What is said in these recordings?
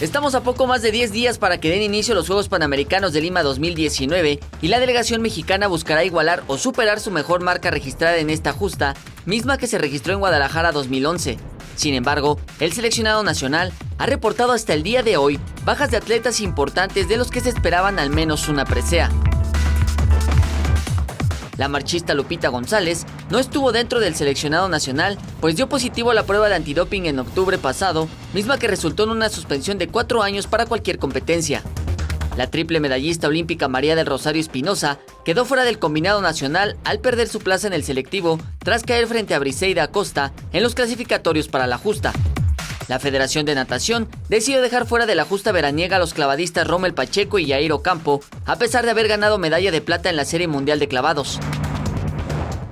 Estamos a poco más de 10 días para que den inicio los Juegos Panamericanos de Lima 2019 y la delegación mexicana buscará igualar o superar su mejor marca registrada en esta justa, misma que se registró en Guadalajara 2011. Sin embargo, el seleccionado nacional ha reportado hasta el día de hoy bajas de atletas importantes de los que se esperaban al menos una presea. La marchista Lupita González no estuvo dentro del seleccionado nacional, pues dio positivo a la prueba de antidoping en octubre pasado, misma que resultó en una suspensión de 4 años para cualquier competencia. La triple medallista olímpica María del Rosario Espinosa quedó fuera del combinado nacional al perder su plaza en el selectivo tras caer frente a Briseida Acosta en los clasificatorios para la justa. La Federación de Natación decidió dejar fuera de la justa veraniega a los clavadistas Rommel Pacheco y Yair Ocampo, a pesar de haber ganado medalla de plata en la Serie Mundial de Clavados.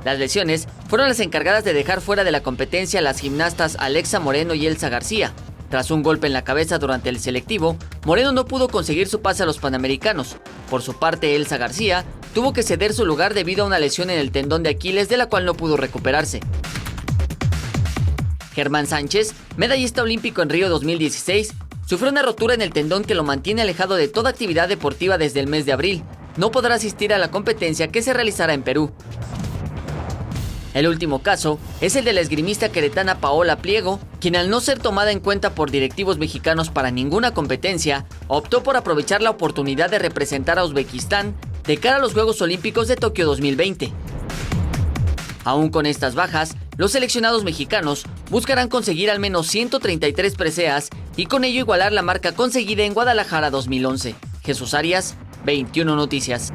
Las lesiones fueron las encargadas de dejar fuera de la competencia a las gimnastas Alexa Moreno y Elsa García. Tras un golpe en la cabeza durante el selectivo, Moreno no pudo conseguir su pase a los Panamericanos. Por su parte, Elsa García tuvo que ceder su lugar debido a una lesión en el tendón de Aquiles de la cual no pudo recuperarse. Germán Sánchez, medallista olímpico en Río 2016, sufrió una rotura en el tendón que lo mantiene alejado de toda actividad deportiva desde el mes de abril. No podrá asistir a la competencia que se realizará en Perú. El último caso es el de la esgrimista queretana Paola Pliego, quien al no ser tomada en cuenta por directivos mexicanos para ninguna competencia, optó por aprovechar la oportunidad de representar a Uzbekistán de cara a los Juegos Olímpicos de Tokio 2020. Aún con estas bajas, los seleccionados mexicanos buscarán conseguir al menos 133 preseas y con ello igualar la marca conseguida en Guadalajara 2011. Jesús Arias, 21 Noticias.